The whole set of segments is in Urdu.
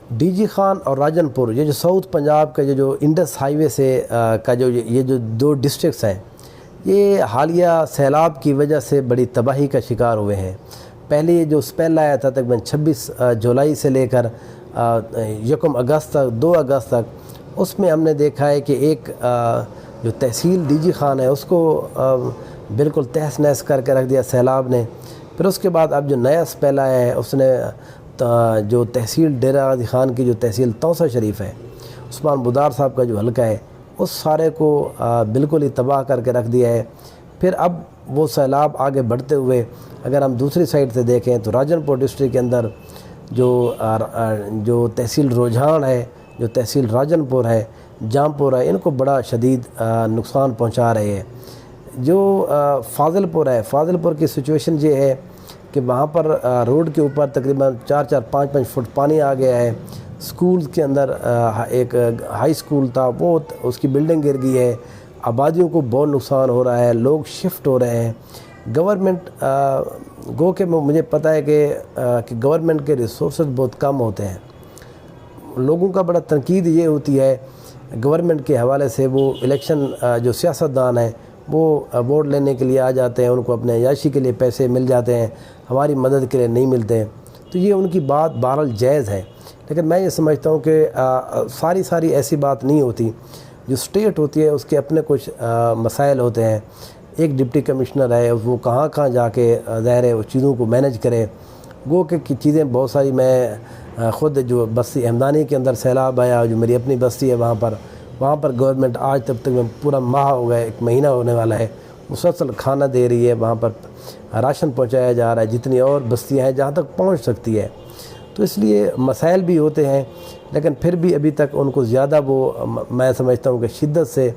ڈی جی خان اور راجن پور، یہ جو ساؤتھ پنجاب کا جو انڈس ہائی وے سے کا یہ جو دو ڈسٹرکٹس ہیں، یہ حالیہ سیلاب کی وجہ سے بڑی تباہی کا شکار ہوئے ہیں۔ پہلے یہ جو اسپیل آیا تھا تقریباً 26 جولائی سے لے کر 1 اگست تک 2 اگست تک، اس میں ہم نے دیکھا ہے کہ ایک جو تحصیل ڈی جی خان ہے اس کو بالکل تہس نہس کر کے رکھ دیا سیلاب نے۔ پھر اس کے بعد اب جو نیا اسپیل آیا ہے اس نے جو تحصیل ڈیرہ غازی خان کی جو تحصیل توسہ شریف ہے، عثمان بدار صاحب کا جو حلقہ ہے، اس سارے کو بالکل ہی تباہ کر کے رکھ دیا ہے۔ پھر اب وہ سیلاب آگے بڑھتے ہوئے اگر ہم دوسری سائڈ سے دیکھیں تو راجن پور ڈسٹرکٹ کے اندر جو تحصیل روجھان ہے، جو تحصیل راجن پور ہے، جام پور ہے، ان کو بڑا شدید نقصان پہنچا رہے ہیں۔ جو فاضل پور ہے، فاضل پور کی سچویشن یہ ہے کہ وہاں پر روڈ کے اوپر تقریباً 4-4 5-5 فٹ پانی آ گیا ہے۔ سکول کے اندر ایک ہائی سکول تھا، وہ اس کی بلڈنگ گر گئی ہے۔ آبادیوں کو بہت نقصان ہو رہا ہے، لوگ شفٹ ہو رہے ہیں۔ گورنمنٹ گو کہ مجھے پتہ ہے کہ گورنمنٹ کے ریسورسز بہت کم ہوتے ہیں۔ لوگوں کا بڑا تنقید یہ ہوتی ہے گورنمنٹ کے حوالے سے، وہ الیکشن جو سیاستدان ہیں وہ ووٹ لینے کے لیے آ جاتے ہیں، ان کو اپنے عیاشی کے لیے پیسے مل جاتے ہیں، ہماری مدد کے لیے نہیں ملتے ہیں۔ تو یہ ان کی بات بہرحال جائز ہے، لیکن میں یہ سمجھتا ہوں کہ ساری ایسی بات نہیں ہوتی۔ جو سٹیٹ ہوتی ہے اس کے اپنے کچھ مسائل ہوتے ہیں۔ ایک ڈپٹی کمشنر ہے، وہ کہاں جا کے ظاہر ہے اس چیزوں کو مینج کرے۔ گو کہ چیزیں بہت ساری، میں خود جو بستی احمدانی کے اندر سیلاب آیا، جو میری اپنی بستی ہے وہاں پر گورنمنٹ آج تک میں پورا ماہ ہو گیا، 1 مہینہ ہونے والا ہے، مسلسل کھانا دے رہی ہے، وہاں پر راشن پہنچایا جا رہا ہے، جتنی اور بستیاں ہیں جہاں تک پہنچ سکتی ہے۔ تو اس لیے مسائل بھی ہوتے ہیں، لیکن پھر بھی ابھی تک ان کو زیادہ میں سمجھتا ہوں کہ شدت سے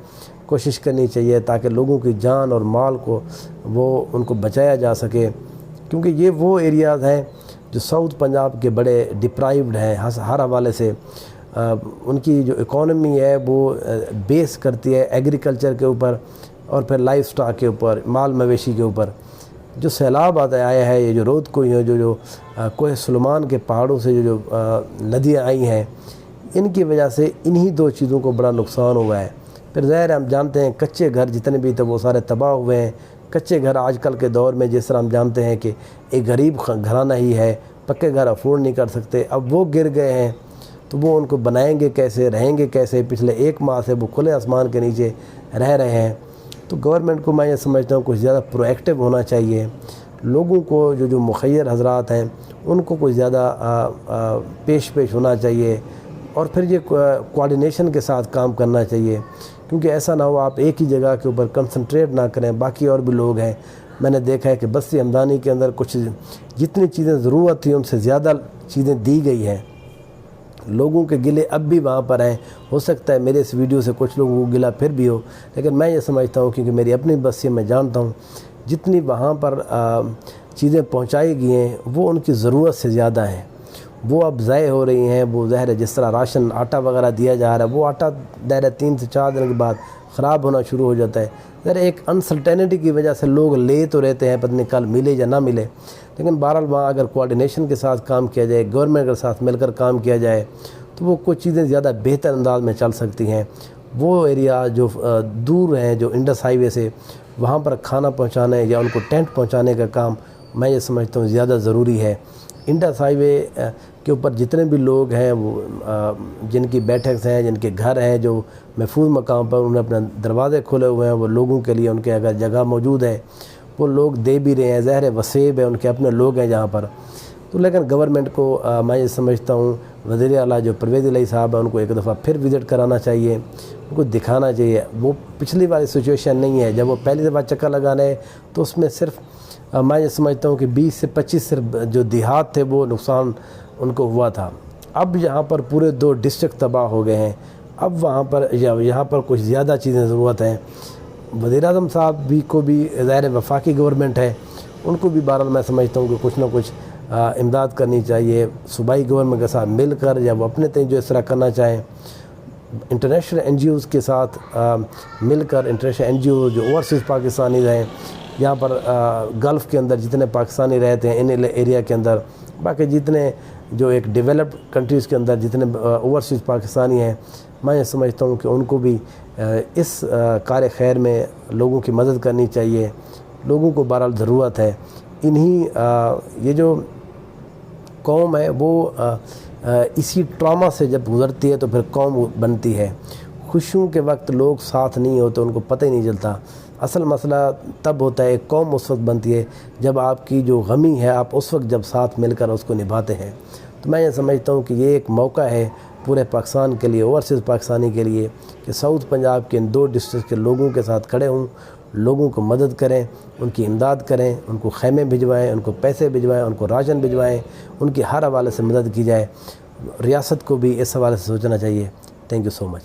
کوشش کرنی چاہیے تاکہ لوگوں کی جان اور مال کو ان کو بچایا جا سکے، کیونکہ یہ وہ ایریاز ہیں جو ساؤتھ پنجاب کے بڑے ڈپرائیوڈ ہیں ہر حوالے سے۔ ان کی جو اکانومی ہے وہ بیس کرتی ہے ایگریکلچر کے اوپر اور پھر لائف سٹاک کے اوپر، مال مویشی کے اوپر۔ جو سیلاب آیا ہے، یہ جو رود کوہ جو کوہ سلیمان کے پہاڑوں سے جو ندیاں آئی ہیں، ان کی وجہ سے انہی 2 چیزوں کو بڑا نقصان ہوا ہے۔ پھر ظاہر ہم جانتے ہیں کچے گھر جتنے بھی تھے وہ سارے تباہ ہوئے ہیں۔ کچے گھر آج کل کے دور میں جس طرح ہم جانتے ہیں کہ ایک غریب گھرانہ ہی ہے، پکے گھر افورڈ نہیں کر سکتے، اب وہ گر گئے ہیں تو وہ ان کو بنائیں گے کیسے، رہیں گے کیسے؟ پچھلے 1 ماہ سے وہ کھلے آسمان کے نیچے رہ رہے ہیں۔ تو گورنمنٹ کو میں یہ سمجھتا ہوں کچھ زیادہ پرو ایکٹیو ہونا چاہیے۔ لوگوں کو جو مخیر حضرات ہیں ان کو کچھ زیادہ پیش ہونا چاہیے، اور پھر یہ کوآرڈینیشن کے ساتھ کام کرنا چاہیے، کیونکہ ایسا نہ ہو آپ ایک ہی جگہ کے اوپر کنسنٹریٹ نہ کریں، باقی اور بھی لوگ ہیں۔ میں نے دیکھا ہے کہ بستی احمدانی کے اندر کچھ جتنی چیزیں ضرورت تھی ان سے زیادہ چیزیں دی گئی ہیں۔ لوگوں کے گلے اب بھی وہاں پر ہیں، ہو سکتا ہے میرے اس ویڈیو سے کچھ لوگوں کو گلا پھر بھی ہو، لیکن میں یہ سمجھتا ہوں کیونکہ میری اپنی بستی میں جانتا ہوں جتنی وہاں پر چیزیں پہنچائی گئی ہیں وہ ان کی ضرورت سے زیادہ ہیں، وہ اب ضائع ہو رہی ہیں۔ وہ ظاہر ہے جس طرح راشن آٹا وغیرہ دیا جا رہا ہے، وہ آٹا ظاہر 3 سے 4 دن کے بعد خراب ہونا شروع ہو جاتا ہے۔ ظاہر ایک انسرٹینٹی کی وجہ سے لوگ لے تو رہتے ہیں، پتہ نہیں کل ملے یا نہ ملے، لیکن بہرحال وہاں اگر کوآرڈینیشن کے ساتھ کام کیا جائے، گورنمنٹ کے ساتھ مل کر کام کیا جائے تو وہ کچھ چیزیں زیادہ بہتر انداز میں چل سکتی ہیں۔ وہ ایریا جو دور ہیں، جو انڈس ہائی وے سے، وہاں پر کھانا پہنچانے یا ان کو ٹینٹ پہنچانے کا کام میں یہ سمجھتا ہوں زیادہ ضروری ہے۔ انڈس ہائی وے کے اوپر جتنے بھی لوگ ہیں، وہ جن کی بیٹھکس ہیں، جن کے گھر ہیں جو محفوظ مقام پر، انہوں نے اپنے دروازے کھولے ہوئے ہیں، وہ لوگوں کے لیے ان کے اگر جگہ موجود ہے وہ لوگ دے بھی رہے ہیں۔ ظاہر ہے وسیب ہے، ان کے اپنے لوگ ہیں جہاں پر۔ تو لیکن گورنمنٹ کو میں یہ سمجھتا ہوں وزیر اعلیٰ جو پرویز الہی صاحب ہیں ان کو ایک دفعہ پھر وزٹ کرانا چاہیے، ان کو دکھانا چاہیے۔ وہ پچھلی والی سچویشن نہیں ہے، جب وہ پہلی دفعہ چکر لگانے تو اس میں صرف میں یہ سمجھتا ہوں کہ 20 سے 25 صرف جو دیہات تھے وہ نقصان ان کو ہوا تھا۔ اب یہاں پر پورے 2 ڈسٹرکٹ تباہ ہو گئے ہیں۔ اب وہاں پر یہاں پر کچھ زیادہ چیزیں ضرورت ہیں۔ وزیر اعظم صاحب کو بھی ظاہر وفاقی گورنمنٹ ہے، ان کو بھی بہرحال میں سمجھتا ہوں کہ کچھ نہ کچھ امداد کرنی چاہیے صوبائی گورنمنٹ کے ساتھ مل کر، یا وہ اپنے تئیں جو اس طرح کرنا چاہیں، انٹرنیشنل این جی اوز کے ساتھ مل کر، انٹرنیشنل این جی او جو اوورسیز پاکستانی ہیں یہاں پر گلف کے اندر جتنے پاکستانی رہتے ہیں ان ایریا کے اندر، باقی جتنے جو ایک ڈیولپڈ کنٹریز کے اندر جتنے اوورسیز پاکستانی ہیں، میں یہ سمجھتا ہوں کہ ان کو بھی اس کار خیر میں لوگوں کی مدد کرنی چاہیے. لوگوں کو بہرحال ضرورت ہے. یہ جو قوم ہے وہ اسی ٹراما سے جب گزرتی ہے تو پھر قوم بنتی ہے. خوشیوں کے وقت لوگ ساتھ نہیں ہوتے، ان کو پتہ ہی نہیں چلتا. اصل مسئلہ تب ہوتا ہے، ایک قوم اس وقت بنتی ہے جب آپ کی جو غمی ہے آپ اس وقت جب ساتھ مل کر اس کو نبھاتے ہیں. تو میں یہ سمجھتا ہوں کہ یہ ایک موقع ہے پورے پاکستان کے لیے، اوورسیز پاکستانی کے لیے، کہ ساؤتھ پنجاب کے ان 2 ڈسٹرکٹ کے لوگوں کے ساتھ کھڑے ہوں، لوگوں کو مدد کریں، ان کی امداد کریں، ان کو خیمے بھجوائیں، ان کو پیسے بھجوائیں، ان کو راشن بھجوائیں، ان کی ہر حوالے سے مدد کی جائے. ریاست کو بھی اس حوالے سے سوچنا چاہیے. Thank you so much.